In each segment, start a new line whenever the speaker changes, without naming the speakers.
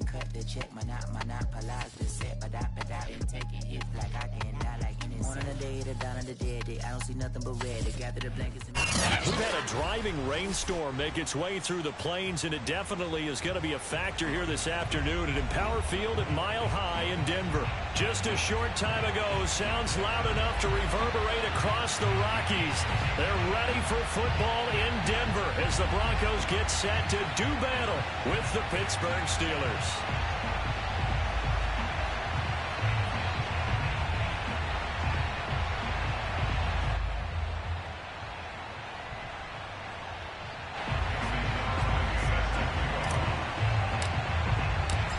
and cut the check. Monopolize the set, but I been taking hits like I can die like innocent. On the day, the dawn of the dead day, I don't see nothing but red. They gather the blankets and
We've had a driving rainstorm make its way through the plains, and it definitely is going to be a factor here this afternoon at Empower Field at Mile High in Denver. Just a short time ago, sounds loud enough to reverberate across the Rockies. They're ready for football in Denver as the Broncos get set to do battle with the Pittsburgh Steelers.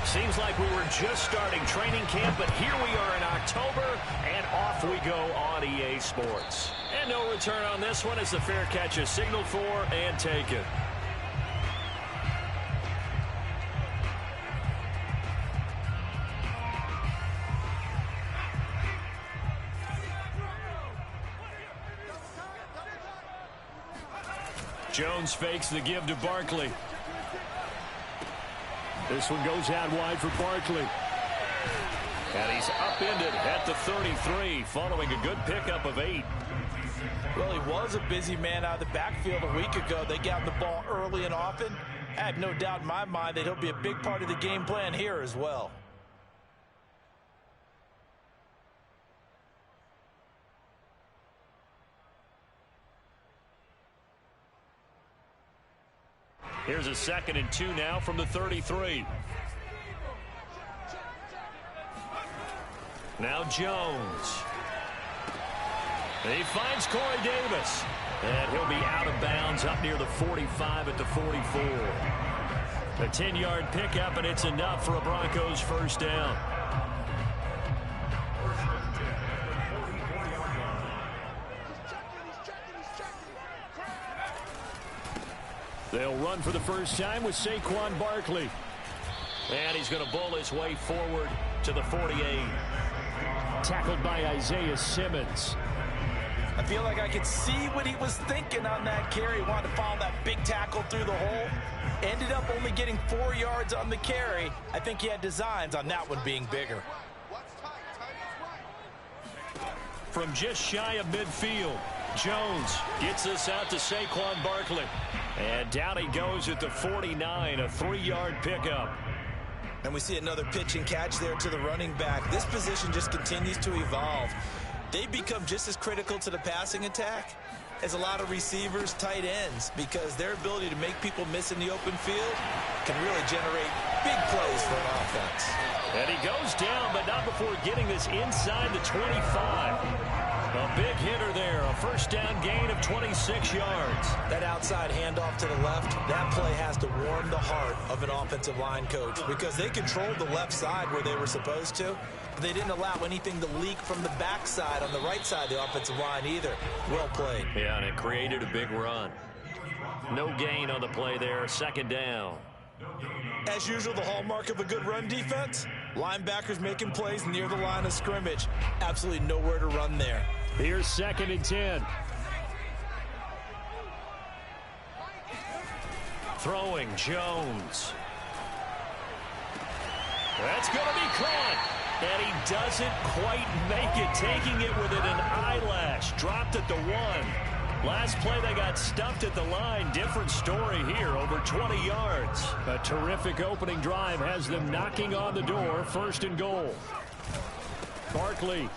Seems like we were just starting training camp, but here we are in October, and off we go on EA Sports. And no return on this one as the fair catch is signaled for and taken. Jones fakes the give to Barkley. This one goes out wide for Barkley. And he's upended at the 33, following a good pickup of 8.
Well, he was a busy man out of the backfield a week ago. They got the ball early and often. I have no doubt in my mind that he'll be a big part of the game plan here as well.
Here's a 2nd and 2 now from the 33. Now Jones. He finds Corey Davis. And he'll be out of bounds up near the 45 at the 44. A 10-yard pickup, and it's enough for a Broncos first down. They'll run for the first time with Saquon Barkley. And he's going to bowl his way forward to the 48. Tackled by Isaiah Simmons.
I feel like I could see what he was thinking on that carry. He wanted to follow that big tackle through the hole. Ended up only getting 4 yards on the carry. I think he had designs on that one being bigger.
From just shy of midfield, Jones gets this out to Saquon Barkley. And down he goes at the 49, a 3-yard pickup.
And we see another pitch and catch there to the running back. This position just continues to evolve. They become just as critical to the passing attack as a lot of receivers, tight ends, because their ability to make people miss in the open field can really generate big plays for an offense.
And he goes down, but not before getting this inside the 25. A big hitter there, a first down gain of 26 yards.
That outside handoff to the left, that play has to warm the heart of an offensive line coach because they controlled the left side where they were supposed to, but they didn't allow anything to leak from the backside on the right side of the offensive line either. Well played.
Yeah, and it created a big run. No gain on the play there, 2nd down.
As usual, the hallmark of a good run defense, linebackers making plays near the line of scrimmage. Absolutely nowhere to run there.
Here's 2nd and 10. Throwing Jones. That's going to be caught. And he doesn't quite make it, taking it within an eyelash. Dropped at the 1. Last play, they got stuffed at the line. Different story here, over 20 yards. A terrific opening drive has them knocking on the door, 1st and goal. Barkley.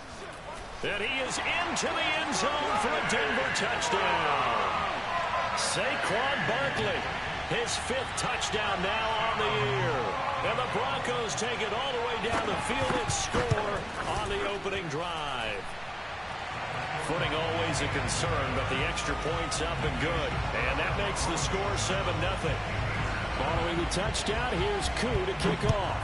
And he is into the end zone for a Denver touchdown. Saquon Barkley, his 5th touchdown now on the year. And the Broncos take it all the way down the field and score on the opening drive. Footing always a concern, but the extra point's up and good. And that makes the score 7-0. Following the touchdown, here's Koo to kick off.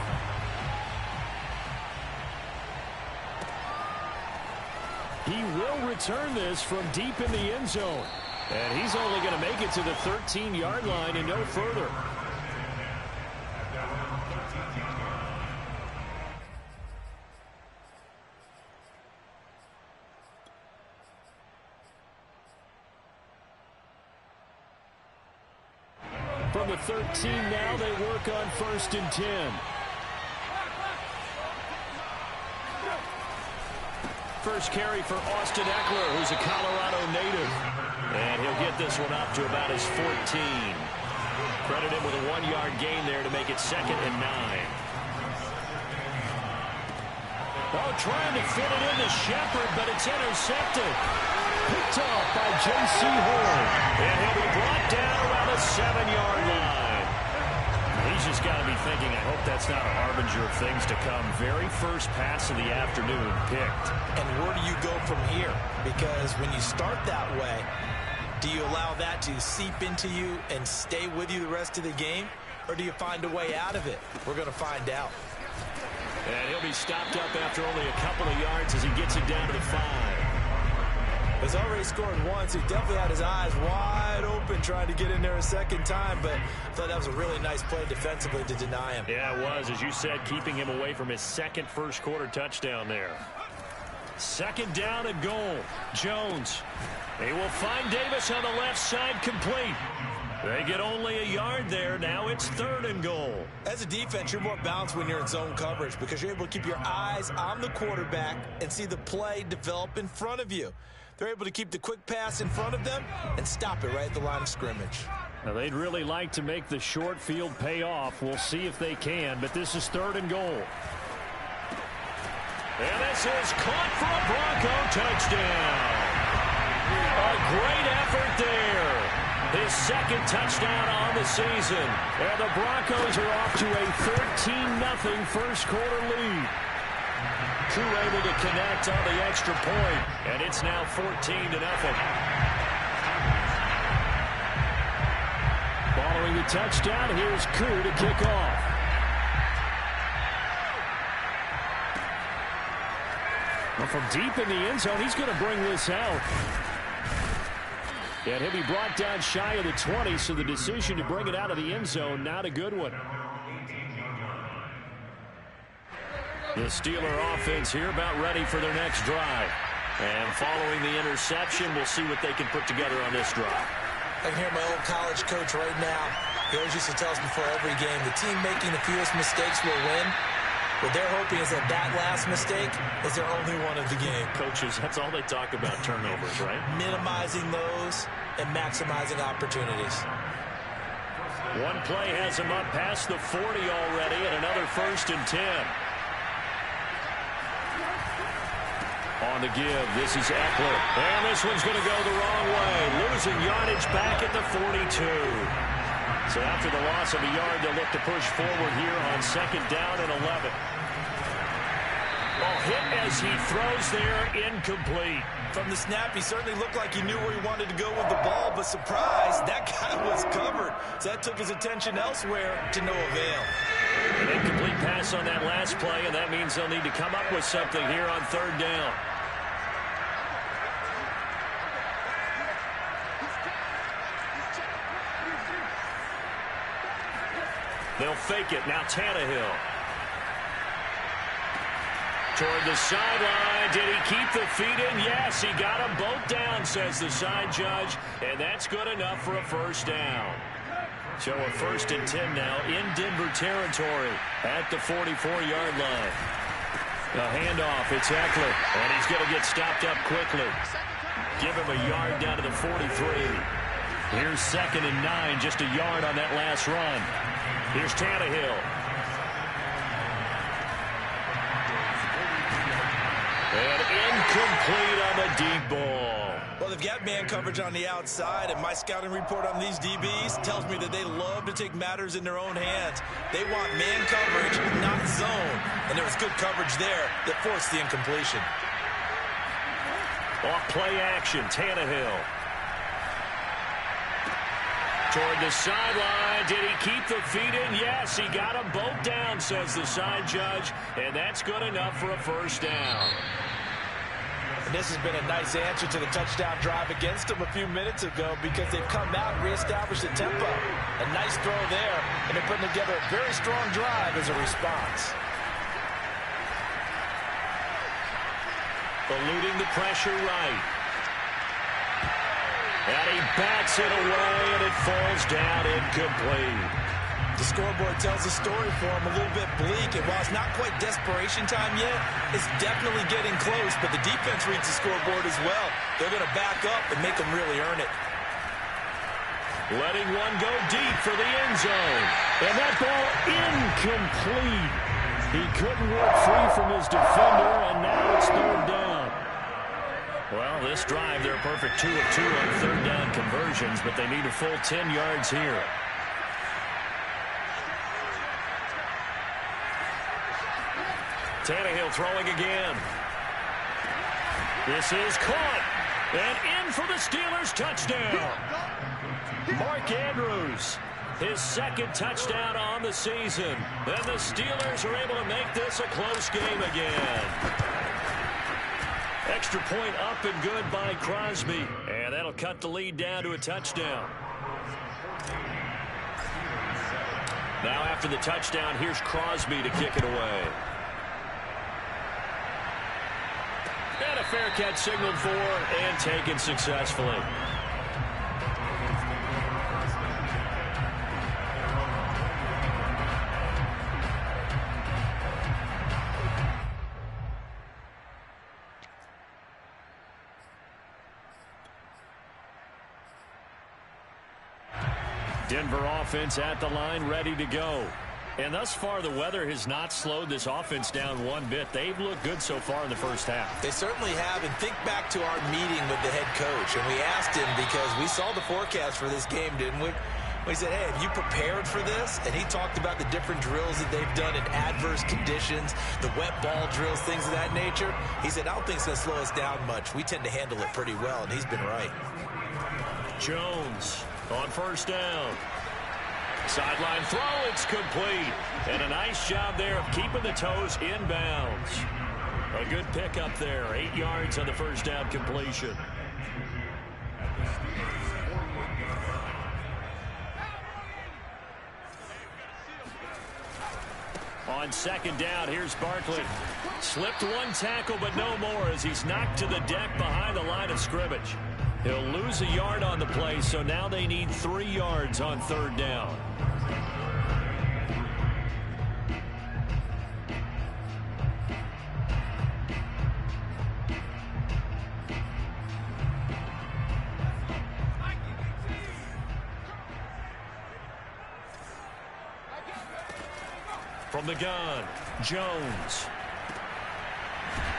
He will return this from deep in the end zone. And he's only going to make it to the 13-yard line and no further. From the 13 now, they work on 1st and 10. first carry for Austin Ekeler, who's a Colorado native. And he'll get this one up to about his 14. Credit him with a 1-yard gain there to make it 2nd and 9. Oh, trying to fit it into Shepard, but it's intercepted. Picked off by J.C. Horn. And he'll be brought down around the 7-yard line. He's just got to be thinking, I hope that's not a harbinger of things to come. Very first pass of the afternoon picked.
And where do you go from here? Because when you start that way, do you allow that to seep into you and stay with you the rest of the game? Or do you find a way out of it? We're going to find out.
And he'll be stopped up after only a couple of yards as he gets it down to the 5.
He's already scored once. He definitely had his eyes wide open trying to get in there a second time, but I thought that was a really nice play defensively to deny him.
Yeah, it was, as you said, keeping him away from his second first-quarter touchdown there. 2nd down and goal. Jones. They will find Davis on the left side, complete. They get only a yard there. Now it's 3rd and goal.
As a defense, you're more balanced when you're in zone coverage because you're able to keep your eyes on the quarterback and see the play develop in front of you. They're able to keep the quick pass in front of them and stop it right at the line of scrimmage.
Now, they'd really like to make the short field pay off. We'll see if they can, but this is 3rd and goal. And this is caught for a Bronco touchdown. A great effort there. His 2nd touchdown on the season. And the Broncos are off to a 13-0 first-quarter lead. Koo able to connect on the extra point, and it's now 14-0. Following the touchdown, here's Koo to kick off. Well, from deep in the end zone, he's going to bring this out. And he'll be brought down shy of the 20, so the decision to bring it out of the end zone, not a good one. The Steeler offense here about ready for their next drive. And following the interception, we'll see what they can put together on this drive.
I can hear my old college coach right now. He always used to tell us before every game, the team making the fewest mistakes will win. What they're hoping is that that last mistake is their only one of the game.
Coaches, that's all they talk about, turnovers, right?
Minimizing those and maximizing opportunities.
One play has him up past the 40 already, and another 1st and 10. On the give, this is Ekeler. And this one's going to go the wrong way. Losing yardage back at the 42. So after the loss of a yard, they'll look to push forward here on 2nd down and 11. Oh, hit as he throws there, incomplete.
From the snap, he certainly looked like he knew where he wanted to go with the ball, but surprise, that guy was covered. So that took his attention elsewhere to no avail.
An incomplete pass on that last play, and that means they'll need to come up with something here on 3rd down. They'll fake it. Now Tannehill. Toward the sideline. Did he keep the feet in? Yes, he got them both down, says the side judge. And that's good enough for a 1st down. So a 1st and 10 now in Denver territory at the 44-yard line. The handoff. It's Ekeler. And he's going to get stopped up quickly. Give him a yard down to the 43. Here's 2nd and 9. Just a yard on that last run. Here's Tannehill. And incomplete on the deep ball.
Well, they've got man coverage on the outside, and my scouting report on these DBs tells me that they love to take matters in their own hands. They want man coverage, not zone. And there was good coverage there that forced the incompletion.
Off play action, Tannehill. Toward the sideline. Did he keep the feet in? Yes, he got them both down, says the side judge. And that's good enough for a 1st down.
And this has been a nice answer to the touchdown drive against them a few minutes ago because they've come out and reestablished the tempo. A nice throw there, and they're putting together a very strong drive as a response.
Eluding the pressure right. And he bats it away, and it falls down incomplete.
The scoreboard tells a story for them, a little bit bleak. And while it's not quite desperation time yet, it's definitely getting close. But the defense reads the scoreboard as well. They're going to back up and make them really earn it.
Letting one go deep for the end zone. And that ball incomplete. He couldn't work free from his defender, and now it's third down. Well, this drive, they're perfect 2 of 2 on third down conversions, but they need a full 10 yards here. Tannehill throwing again. This is caught. And in for the Steelers touchdown. Mark Andrews, his second touchdown on the season. And the Steelers are able to make this a close game again. Extra point up and good by Crosby. And that'll cut the lead down to a touchdown. Now after the touchdown, here's Crosby to kick it away. And a fair catch signaled for and taken successfully. Denver offense at the line, ready to go. And thus far, the weather has not slowed this offense down one bit. They've looked good so far in the first half.
They certainly have. And think back to our meeting with the head coach. And we asked him, because we saw the forecast for this game, didn't we? We said, hey, have you prepared for this? And he talked about the different drills that they've done in adverse conditions, the wet ball drills, things of that nature. He said, I don't think it's going to slow us down much. We tend to handle it pretty well, and he's been right.
Jones on first down. Sideline throw, it's complete. And a nice job there of keeping the toes inbounds. A good pickup there, 8 yards on the first down completion. On second down, here's Barkley. Slipped one tackle, but no more as he's knocked to the deck behind the line of scrimmage. He'll lose a yard on the play, so now they need 3 yards on third down. From the gun, Jones.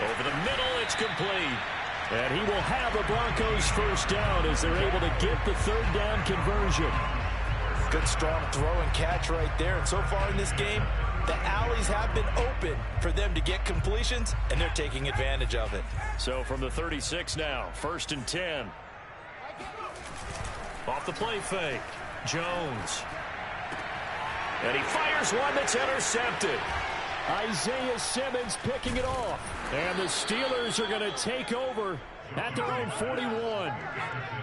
Over the middle, it's complete. And he will have a Broncos first down as they're able to get the third down conversion.
Good, strong throw and catch right there. And so far in this game, the alleys have been open for them to get completions, and they're taking advantage of it.
So from the 36 now, 1st and 10. Off the play fake, Jones. And he fires one that's intercepted. Isaiah Simmons picking it off. And the Steelers are going to take over at their own 41.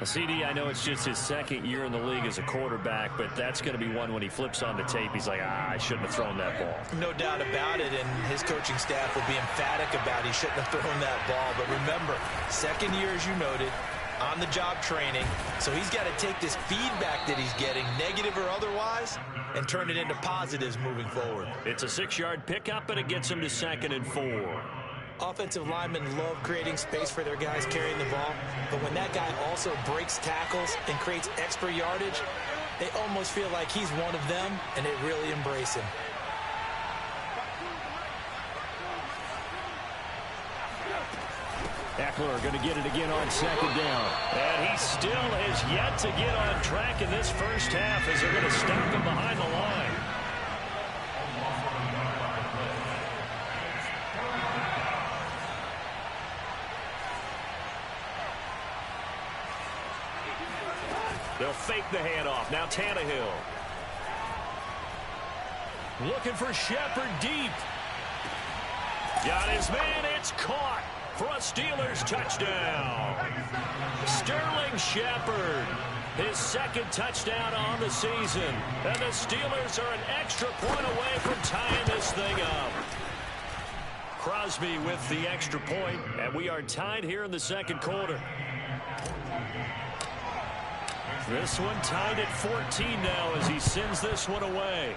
CD, I know it's just his second year in the league as a quarterback, but that's going to be one when he flips on the tape. He's like, I shouldn't have thrown that ball.
No doubt about it, and his coaching staff will be emphatic about he shouldn't have thrown that ball. But remember, second year, as you noted, on-the-job training. So he's got to take this feedback that he's getting, negative or otherwise, and turn it into positives moving forward.
It's a 6-yard pickup, and it gets him to 2nd and 4.
Offensive linemen love creating space for their guys carrying the ball, but when that guy also breaks tackles and creates extra yardage, they almost feel like he's one of them, and they really embrace him.
Eckler going to get it again on 2nd down. And he still has yet to get on track in this first half as they're going to stop him behind the line. They'll fake the handoff. Now Tannehill. Looking for Shepard deep. Got his man. It's caught for a Steelers touchdown. Sterling Shepard, his 2nd touchdown on the season. And the Steelers are an extra point away from tying this thing up. Crosby with the extra point, and we are tied here in the 2nd quarter. This one tied at 14 now as he sends this one away.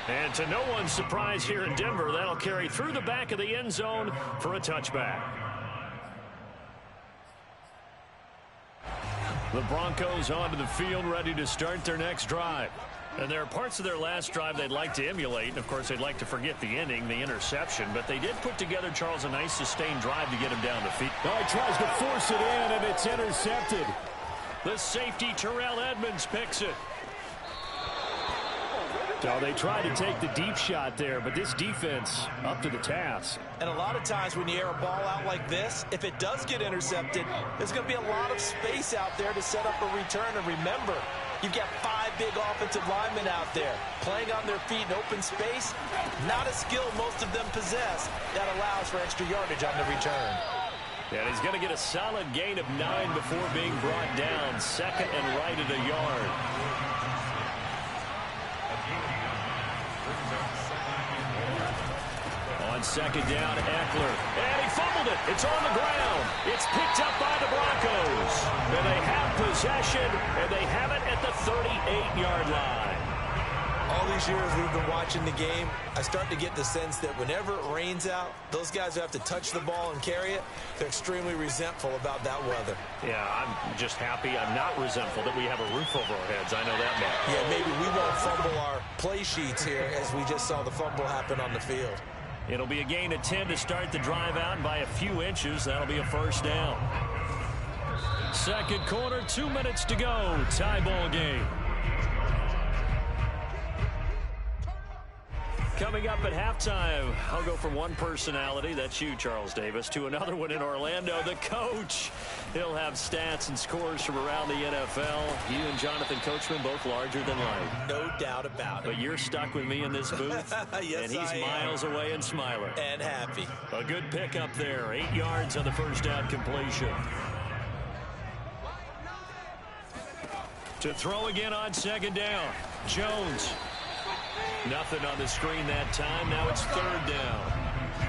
And to no one's surprise here in Denver, that'll carry through the back of the end zone for a touchback. The Broncos onto the field, ready to start their next drive. And there are parts of their last drive they'd like to emulate. And, of course, they'd like to forget the inning, the interception. But they did put together, Charles, a nice sustained drive to get him down the field.
Oh, he tries to force it in, and it's intercepted.
The safety, Terrell Edmunds, picks it.
So they tried to take the deep shot there, but this defense up to the task.
And a lot of times when you air a ball out like this, if it does get intercepted, there's going to be a lot of space out there to set up a return. And remember, you've got 5 big offensive linemen out there playing on their feet in open space. Not a skill most of them possess that allows for extra yardage on the return.
And he's going to get a solid gain of 9 before being brought down. Second and right at a yard. On second down, Eckler. And he fumbled it. It's on the ground. It's picked up by the Broncos. And they have possession, and they have it at the 38-yard line.
All these years we've been watching the game, I start to get the sense that whenever it rains out, those guys who have to touch the ball and carry it, they're extremely resentful about that weather.
Yeah, I'm just happy I'm not resentful that we have a roof over our heads. I know that much.
Yeah, maybe we won't fumble our play sheets here as we just saw the fumble happen on the field.
It'll be a gain of 10 to start the drive out, and by a few inches, that'll be a first down. Second quarter, 2 minutes to go. Tie ball game. Coming up at halftime, I'll go from one personality, that's you, Charles Davis, to another one in Orlando, the coach. He'll have stats and scores from around the NFL. You and Jonathan Coachman, both larger than life.
No doubt about it.
But you're stuck with me in this booth,
yes,
and he's miles away and smiling.
And happy.
A good pickup there, 8 yards on the first down completion. To throw again on second down, Jones. Nothing on the screen that time. Now it's third down.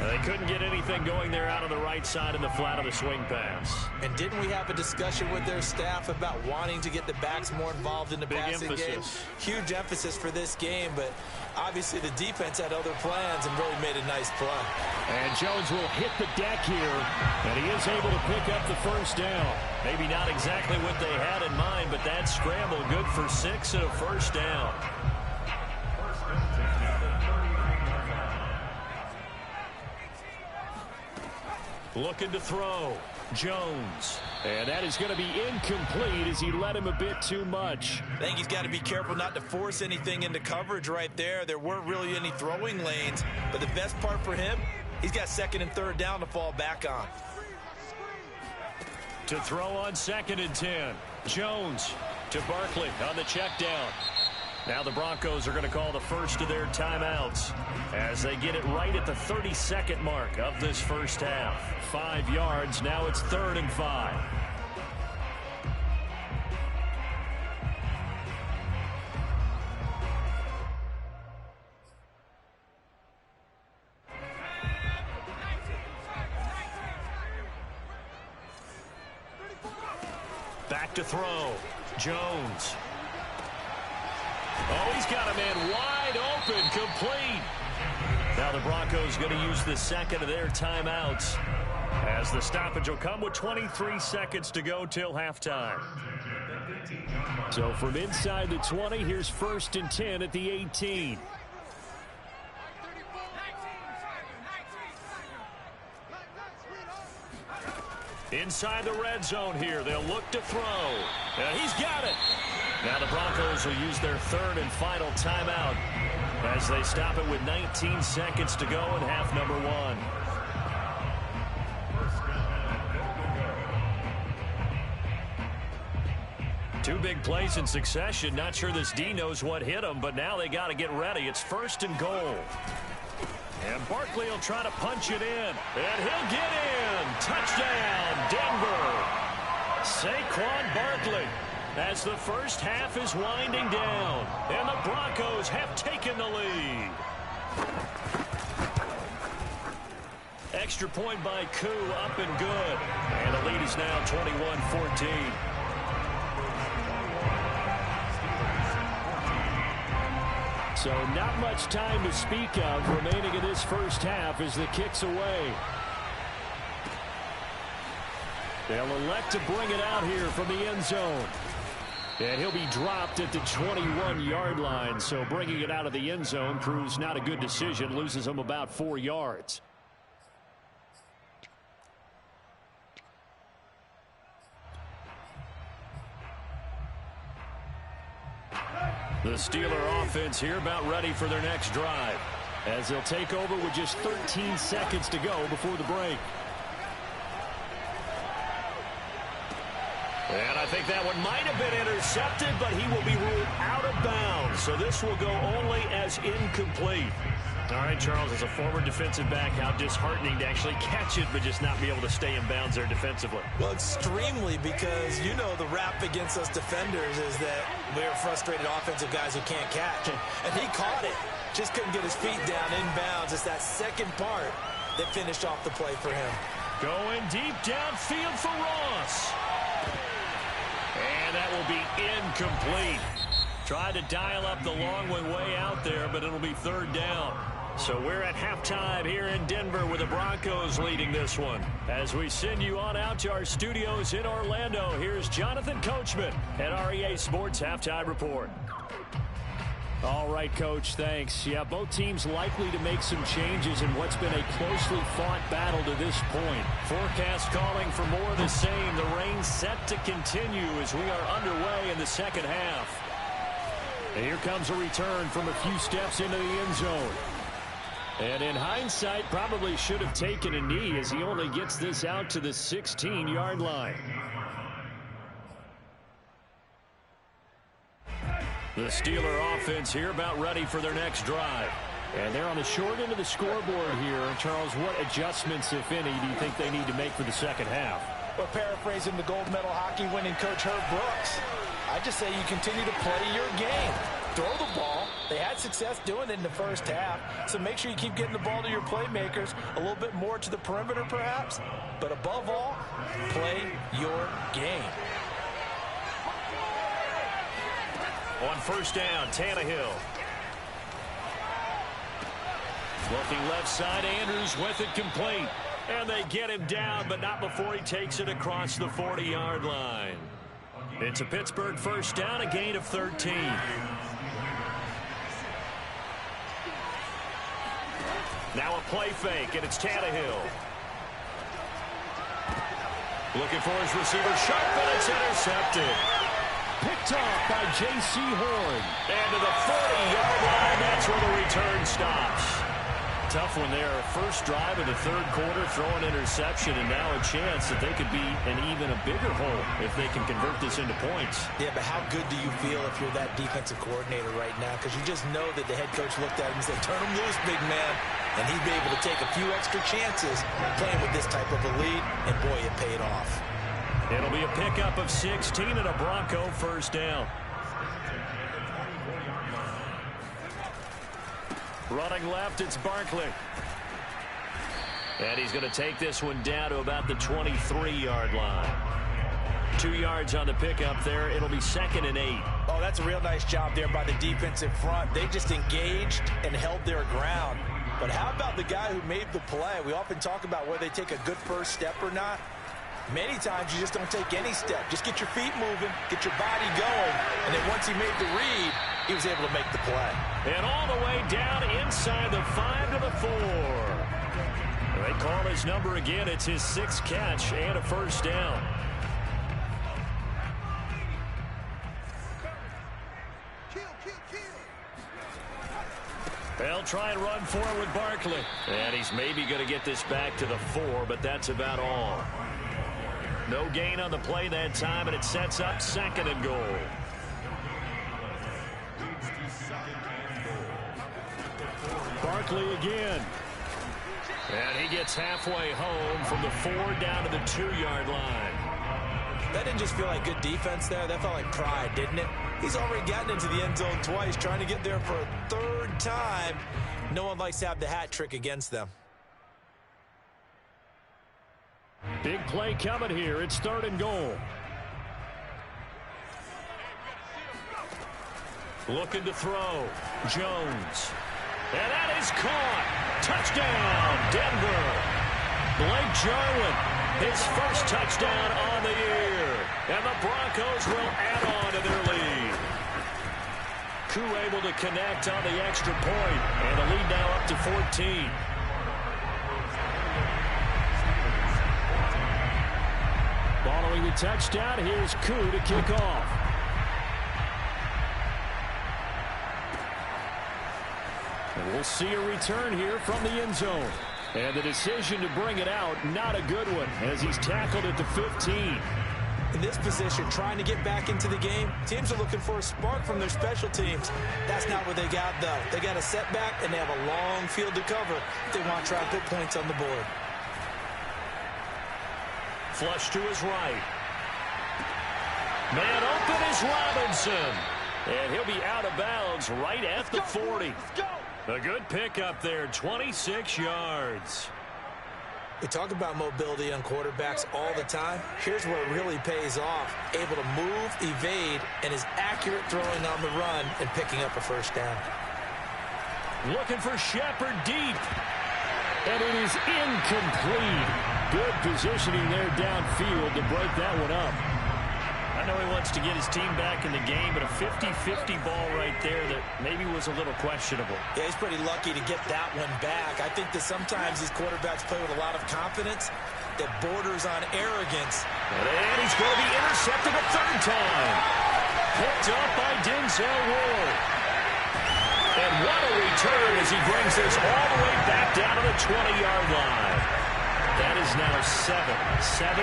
They couldn't get anything going there out on the right side in the flat of the swing pass.
And didn't we have a discussion with their staff about wanting to get the backs more involved in the passing game? Huge emphasis for this game, but obviously the defense had other plans and really made a nice play.
And Jones will hit the deck here, and he is able to pick up the first down.
Maybe not exactly what they had in mind, but that scramble good for 6 and a first down. Looking to throw, Jones.
And that is going to be incomplete as he let him a bit too much.
I think he's got to be careful not to force anything into coverage right there. There weren't really any throwing lanes, but the best part for him, he's got second and third down to fall back on.
To throw on second and 10, Jones to Barkley on the check down. Now the Broncos are going to call the first of their timeouts as they get it right at the 32nd mark of this first half. 5 yards. Now it's 3rd and 5. Back to throw. Jones. Oh, he's got a man wide open, complete. Now the Broncos going to use the second of their timeouts as the stoppage will come with 23 seconds to go till halftime.
So from inside the 20, here's 1st and 10 at the 18.
Inside the red zone here, they'll look to throw. And he's got it. Now the Broncos will use their 3rd and final timeout as they stop it with 19 seconds to go in half number 1. Two big plays in succession. Not sure this D knows what hit him, but now they got to get ready. It's 1st and goal. And Barkley will try to punch it in. And he'll get in. Touchdown, Denver. Saquon Barkley. As the first half is winding down, and the Broncos have taken the lead. Extra point by Koo, up and good. And the lead is now 21-14.
So not much time to speak of remaining in this first half as the kick's away. They'll elect to bring it out here from the end zone. And he'll be dropped at the 21-yard line. So bringing it out of the end zone proves not a good decision. Loses him about 4 yards. The Steeler offense here about ready for their next drive, as they'll take over with just 13 seconds to go before the break.
And I think that one might have been intercepted, but he will be ruled out of bounds. So this will go only as incomplete.
All right, Charles, as a former defensive back, how disheartening to actually catch it but just not be able to stay in bounds there defensively.
Well, extremely, because you know the rap against us defenders is that we're frustrated offensive guys who can't catch. And he caught it. Just couldn't get his feet down in bounds. It's that second part that finished off the play for him.
Going deep downfield for Ross. And that will be incomplete. Tried to dial up the long one way out there, but it'll be third down. So we're at halftime here in Denver with the Broncos leading this one. As we send you on out to our studios in Orlando, here's Jonathan Coachman at REA Sports Halftime Report.
All right, Coach, thanks. Yeah, both teams likely to make some changes in what's been a closely fought battle to this point.
Forecast calling for more of the same. The rain set to continue as we are underway in the second half.
And here comes a return from a few steps into the end zone. And in hindsight, probably should have taken a knee as he only gets this out to the 16-yard line.
The Steeler offense here about ready for their next drive.
And they're on the short end of the scoreboard here. Charles, what adjustments, if any, do you think they need to make for the second half?
Well, paraphrasing the gold medal hockey winning coach Herb Brooks, I just say you continue to play your game. Throw the ball. They had success doing it in the first half, so make sure you keep getting the ball to your playmakers, a little bit more to the perimeter perhaps, but above all, play your game.
On first down, Tannehill. Looking left side, Andrews with it complete. And they get him down, but not before he takes it across the 40-yard line. It's a Pittsburgh first down, a gain of 13. Now a play fake, and it's Tannehill. Looking for his receiver, sharp, and it's intercepted.
Picked off by J.C. Horn.
And to the 40-yard line, that's where the return stops.
Tough one there. First drive of the third quarter, throw an interception, and now a chance that they could be in even a bigger hole if they can convert this into points.
Yeah, but how good do you feel if you're that defensive coordinator right now? Because you just know that the head coach looked at him and said, turn him loose, big man. And he'd be able to take a few extra chances playing with this type of a lead, and boy, it paid off.
It'll be a pickup of 16 and a Bronco first down. Running left, it's Barkley. And he's going to take this one down to about the 23-yard line. 2 yards on the pickup there. It'll be 2nd and 8.
Oh, that's a real nice job there by the defensive front. They just engaged and held their ground. But how about the guy who made the play? We often talk about whether they take a good first step or not. Many times you just don't take any step. Just get your feet moving, get your body going, and then once he made the read, he was able to make the play.
And all the way down inside the 5 to the 4. They call his number again. It's his 6th catch and a first down. They'll try and run for it with Barkley. And he's maybe going to get this back to the 4, but that's about all. No gain on the play that time, and it sets up 2nd and goal.
Barkley again.
And he gets halfway home from the 4 down to the 2-yard line.
That didn't just feel like good defense there. That felt like pride, didn't it? He's already gotten into the end zone twice, trying to get there for a 3rd time. No one likes to have the hat trick against them.
Big play coming here. It's 3rd and goal. Looking to throw. Jones. And that is caught. Touchdown, Denver. Blake Jarwin, his first touchdown on the year. And the Broncos will add on to their lead. Koo able to connect on the extra point. And the lead now up to 14. Following the touchdown, here's Koo to kick off. And we'll see a return here from the end zone. And the decision to bring it out, not a good one, as he's tackled at the 15.
In this position, trying to get back into the game, teams are looking for a spark from their special teams. That's not what they got, though. They got a setback, and they have a long field to cover if they want to try and put points on the board.
Flush to his right. Man open is Robinson. And he'll be out of bounds right at the 40. A good pickup there, 26 yards.
We talk about mobility on quarterbacks all the time. Here's where it really pays off. Able to move, evade, and is accurate throwing on the run and picking up a first down.
Looking for Shepard deep. And it is incomplete. Good positioning there downfield to break that one up.
I know he wants to get his team back in the game, but a 50-50 ball right there that maybe was a little questionable.
Yeah, he's pretty lucky to get that one back. I think that sometimes these quarterbacks play with a lot of confidence that borders on arrogance.
And he's going to be intercepted a 3rd time. Picked up by Denzel Ward. And what a return as he brings this all the way back down to the 20-yard line. That is now 7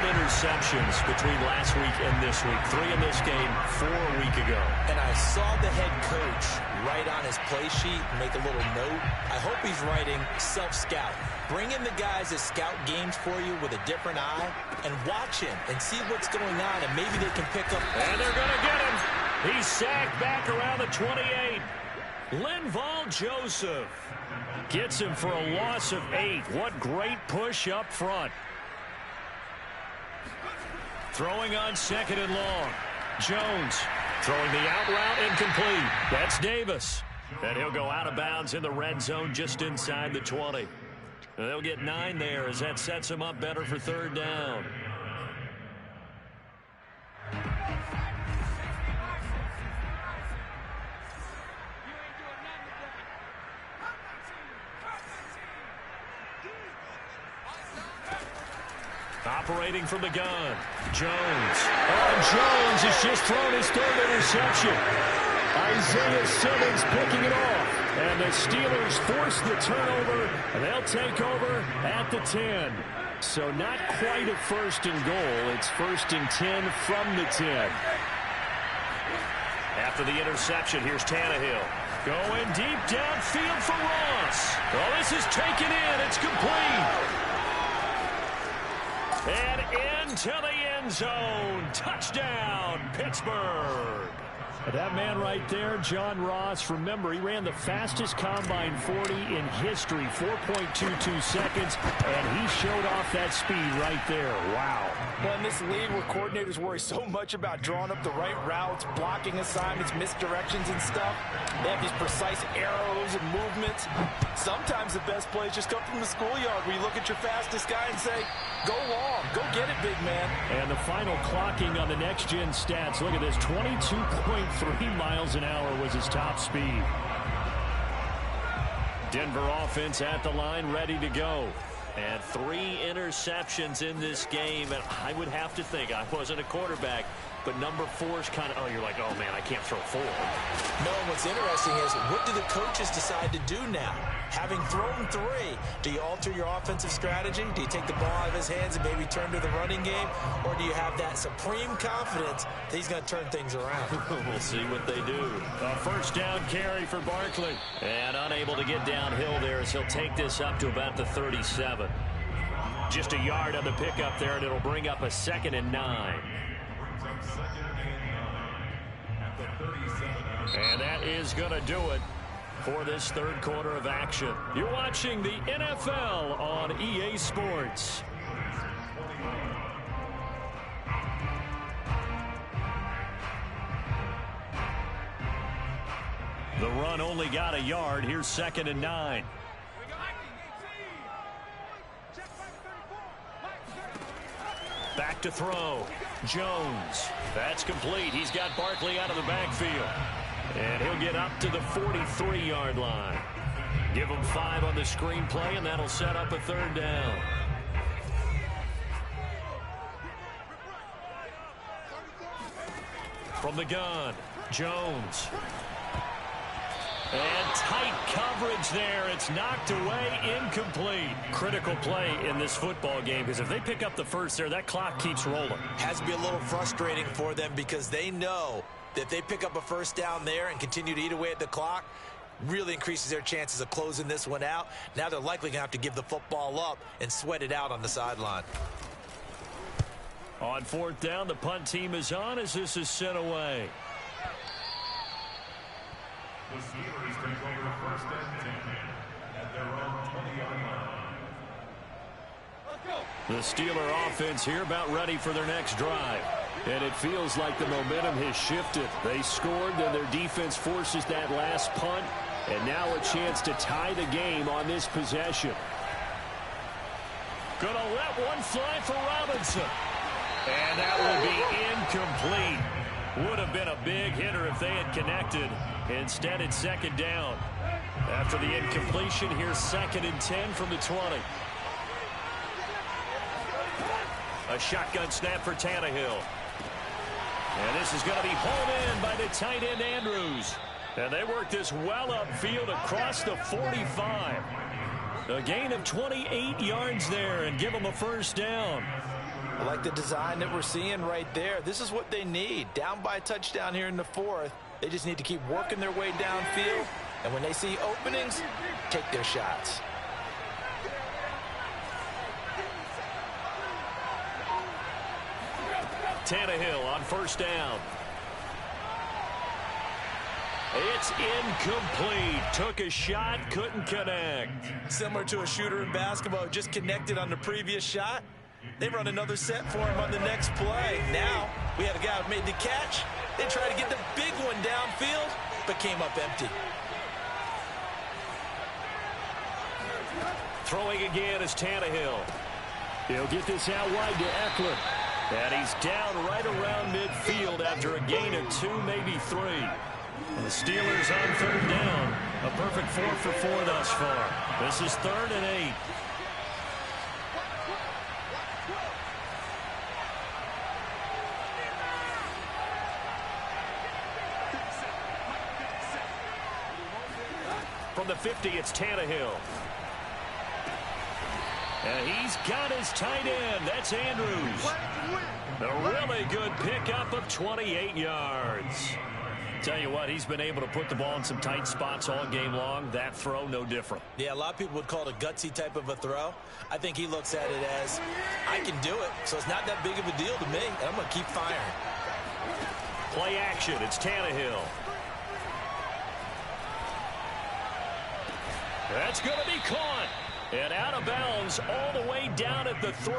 interceptions between last week and this week. 3 in this game, 4 a week ago.
And I saw the head coach write on his play sheet and make a little note. I hope he's writing self-scout. Bring in the guys that scout games for you with a different eye and watch him and see what's going on, and maybe they can pick up.
And they're going to get him. He's sacked back around the 28. Linval Joseph gets him for a loss of 8. What great push up front. Throwing on 2nd and long. Jones throwing the out route incomplete. That's Davis. And he'll go out of bounds in the red zone just inside the 20. And they'll get 9 there as that sets him up better for 3rd down. Operating from the gun. Jones. Oh, Jones has just thrown his 3rd interception. Isaiah Simmons picking it off. And the Steelers force the turnover. And they'll take over at the 10. So not quite a 1st and goal. It's 1st and 10 from the 10. After the interception, here's Tannehill. Going deep downfield for Ross. Oh, this is taken in. It's complete. And into the end zone. Touchdown, Pittsburgh. That man right there, John Ross, remember, he ran the fastest combine 40 in history, 4.22 seconds, and he showed off that speed right there. Wow.
Well, in this league where coordinators worry so much about drawing up the right routes, blocking assignments, misdirections and stuff, they have these precise arrows and movements. Sometimes the best plays just come from the schoolyard where you look at your fastest guy and say, go long, go get it, big man.
And the final clocking on the next-gen stats, look at this, 22.3 miles an hour was his top speed. Denver offense at the line, ready to go.
And 3 interceptions in this game. And I would have to think, I wasn't a quarterback, but number 4 is kind of, oh, you're like, oh, man, I can't throw 4.
No, what's interesting is, what do the coaches decide to do now? Having thrown 3, do you alter your offensive strategy? Do you take the ball out of his hands and maybe turn to the running game? Or do you have that supreme confidence that he's going to turn things around?
We'll see what they do.
A 1st down carry for Barkley.
And unable to get downhill there as he'll take this up to about the 37.
Just a yard on the pickup there, and it'll bring up a 2nd and 9. And that is going to do it for this 3rd quarter of action. You're watching the NFL on EA Sports.
The run only got a yard. Here's 2nd and 9. Back to throw. Jones. That's complete. He's got Barkley out of the backfield. And he'll get up to the 43-yard line. Give him 5 on the screenplay, and that'll set up a 3rd down. From the gun, Jones. And tight coverage there. It's knocked away, incomplete. Critical play in this football game, because if they pick up the first there, that clock keeps rolling.
Has to be a little frustrating for them because they know that if they pick up a first down there and continue to eat away at the clock, really increases their chances of closing this one out. Now they're likely going to have to give the football up and sweat it out on the sideline.
On 4th down, the punt team is on as this is sent away.
The Steelers take over 1st and 10 at their own 20-yard line.
The Steeler offense here about ready for their next drive. And it feels like the momentum has shifted. They scored, then their defense forces that last punt. And now a chance to tie the game on this possession. Gonna let one fly for Robinson. And that will be incomplete. Would have been a big hitter if they had connected. Instead, it's 2nd down. After the incompletion, here's 2nd and 10 from the 20. A shotgun snap for Tannehill. And this is going to be hauled in by the tight end, Andrews. And they work this well upfield across the 45. A gain of 28 yards there and give them a 1st down.
I like the design that we're seeing right there. This is what they need. Down by a touchdown here in the 4th. They just need to keep working their way downfield. And when they see openings, take their shots.
Tannehill on 1st down. It's incomplete. Took a shot, couldn't connect.
Similar to a shooter in basketball, just connected on the previous shot. They run another set for him on the next play. Now, we had a guy who made the catch. They tried to get the big one downfield, but came up empty.
Throwing again is Tannehill. He'll get this out wide to Eckler. And he's down right around midfield after a gain of 2, maybe 3. And the Steelers on 3rd down. A perfect 4 for 4 thus far. This is 3rd and 8. From the 50, it's Tannehill. And he's got his tight end. That's Andrews. A really good pickup of 28 yards. Tell you what, he's been able to put the ball in some tight spots all game long. That throw, no different.
Yeah, a lot of people would call it a gutsy type of a throw. I think he looks at it as, I can do it, so it's not that big of a deal to me, and I'm going to keep firing.
Play action, it's Tannehill. That's going to be caught. And out of bounds all the way down at the 3.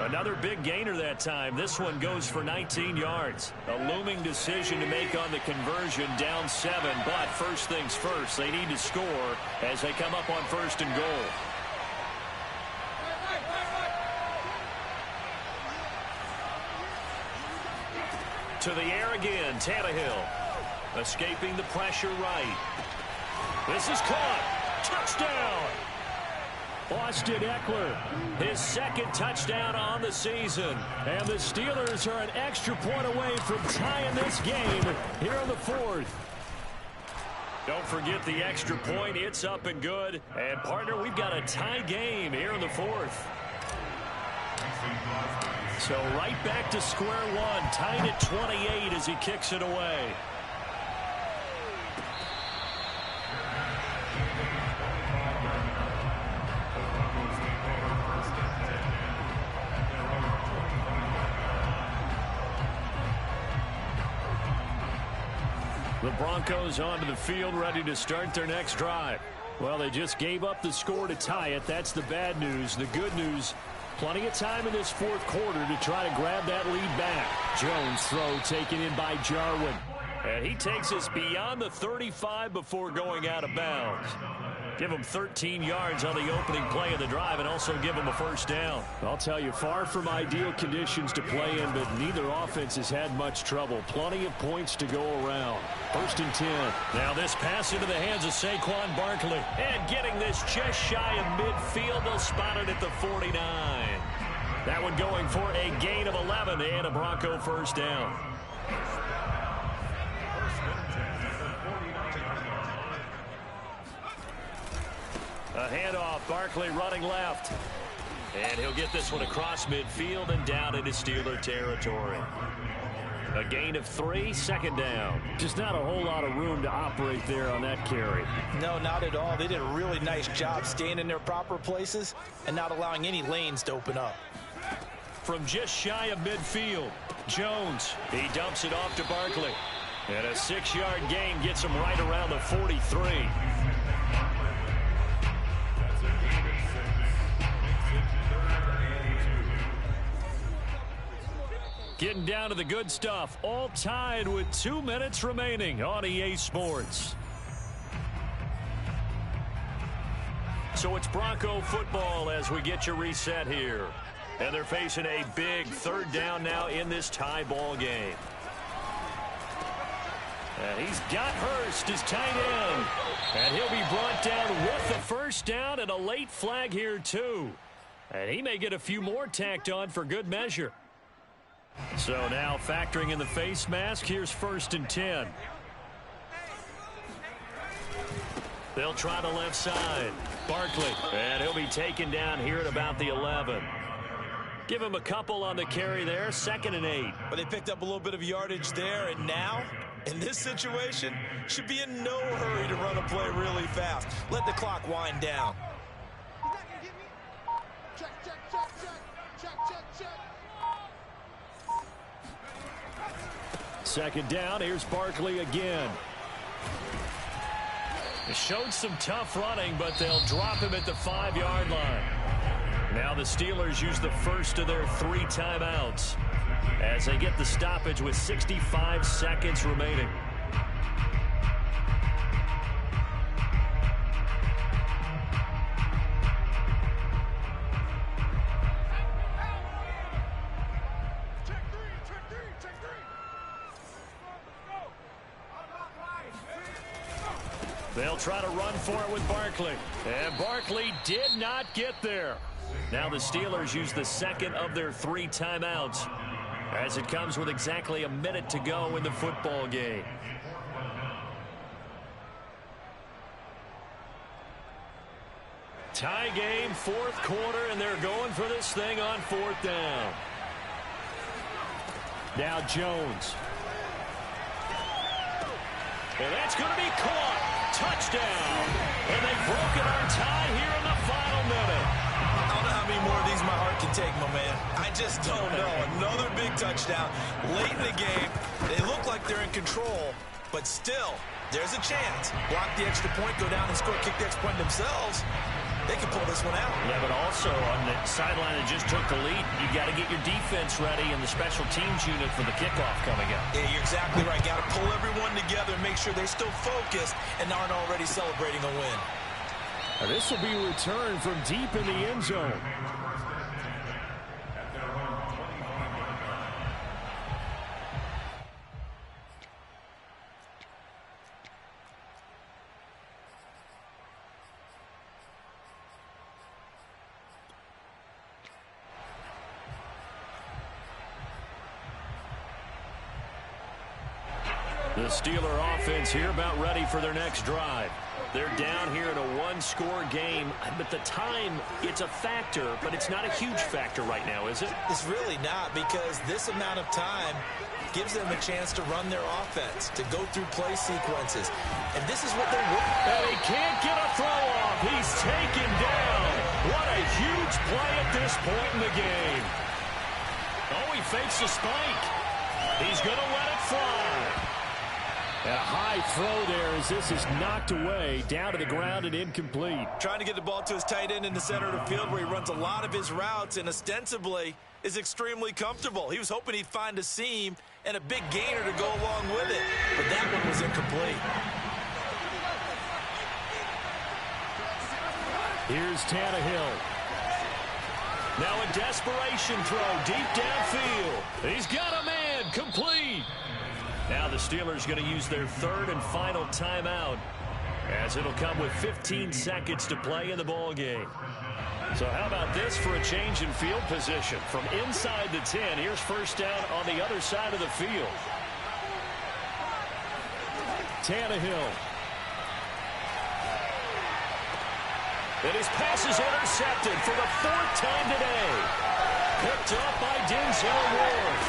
Another big gainer that time. This one goes for 19 yards. A looming decision to make on the conversion, down 7. But first things first, they need to score as they come up on 1st and goal. To the air again, Tannehill. Escaping the pressure right. This is caught. Touchdown! Austin Eckler, his 2nd touchdown on the season. And the Steelers are an extra point away from tying this game here in the 4th. Don't forget the extra point. It's up and good. And, partner, we've got a tie game here in the 4th. So right back to square one. Tied at 28 as he kicks it away. The Broncos onto the field, ready to start their next drive. Well, they just gave up the score to tie it. That's the bad news. The good news, plenty of time in this 4th quarter to try to grab that lead back. Jones throw taken in by Jarwin. And he takes us beyond the 35 before going out of bounds. Give him 13 yards on the opening play of the drive and also give him a first down.
I'll tell you, far from ideal conditions to play in, but neither offense has had much trouble. Plenty of points to go around. 1st and 10.
Now this pass into the hands of Saquon Barkley. And getting this just shy of midfield. They'll spot it at the 49. That one going for a gain of 11 and a Bronco first down. A handoff, Barkley running left. And he'll get this one across midfield and down into Steeler territory. A gain of 3, 2nd down.
Just not a whole lot of room to operate there on that carry.
No, not at all. They did a really nice job staying in their proper places and not allowing any lanes to open up.
From just shy of midfield, Jones, he dumps it off to Barkley. And a 6-yard gain gets him right around the 43. Getting down to the good stuff, all tied with 2 minutes remaining on EA Sports. So it's Bronco football as we get you reset here. And they're facing a big 3rd down now in this tie ball game. And he's got Hurst as tight end. And he'll be brought down with the first down and a late flag here too. And he may get a few more tacked on for good measure. So now factoring in the face mask, here's 1st and 10. They'll try the left side. Barkley. And he'll be taken down here at about the 11. Give him a couple on the carry there. 2nd and 8.
But they picked up a little bit of yardage there, and now, in this situation, should be in no hurry to run a play really fast. Let the clock wind down.
Second down, here's Barkley again.
It showed some tough running, but they'll drop him at the 5-yard line. Now the Steelers use the first of their 3 timeouts as they get the stoppage with 65 seconds remaining. They'll try to run for it with Barkley. And Barkley did not get there. Now the Steelers use the second of their 3 timeouts as it comes with exactly a minute to go in the football game. Tie game, 4th quarter, and they're going for this thing on 4th down.
Now Jones.
And that's going to be caught. Touchdown. And they've broken our tie here in the final minute.
I don't know how many more of these my heart can take, my man. I just don't know. Another big touchdown late in the game. They look like they're in control, but still, there's a chance. Block the extra point, go down and score, kick the extra point themselves. They can pull this one out.
Yeah, but also on the sideline that just took the lead, you got to get your defense ready and the special teams unit for the kickoff coming up.
Yeah, you're exactly right. Got to pull everyone together and make sure they're still focused and aren't already celebrating a win.
Now this will be a return from deep in the end zone.
The Steeler offense here about ready for their next drive. They're down here in a 1-score game, but the time, it's a factor, but it's not a huge factor right now, is it?
It's really not, because this amount of time gives them a chance to run their offense, to go through play sequences. And this is what they're working.
And he can't get a throw off. He's taken down. What a huge play at this point in the game. Oh, he fakes a spike. He's going to let it fly.
And a high throw there as this is knocked away, down to the ground and incomplete.
Trying to get the ball to his tight end in the center of the field where he runs a lot of his routes, and ostensibly is extremely comfortable. He was hoping he'd find a seam and a big gainer to go along with it, but that one was incomplete.
Here's Tannehill.
Now a desperation throw deep downfield. He's got a man, complete. Now the Steelers going to use their third and final timeout, as it'll come with 15 seconds to play in the ball game. So how about this for a change in field position? From inside the 10, here's first down on the other side of the field.
Tannehill.
And his pass is intercepted for the 4th time today. Picked up by Denzel Ward.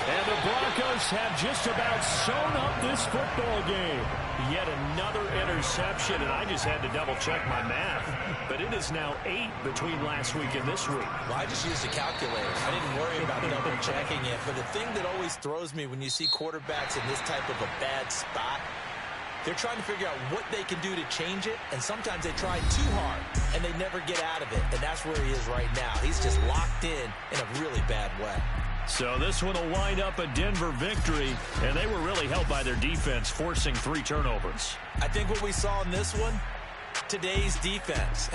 And the Broncos have just about sewn up this football game.
Yet another interception, and I just had to double-check my math. But it is now 8 between last week and this week.
Well, I just used a calculator. I didn't worry about double-checking it. But the thing that always throws me when you see quarterbacks in this type of a bad spot, they're trying to figure out what they can do to change it, and sometimes they try too hard, and they never get out of it. And that's where he is right now. He's just locked in a really bad way.
So this one will wind up a Denver victory, and they were really helped by their defense, forcing 3 turnovers.
I think what we saw in this one, today's defense.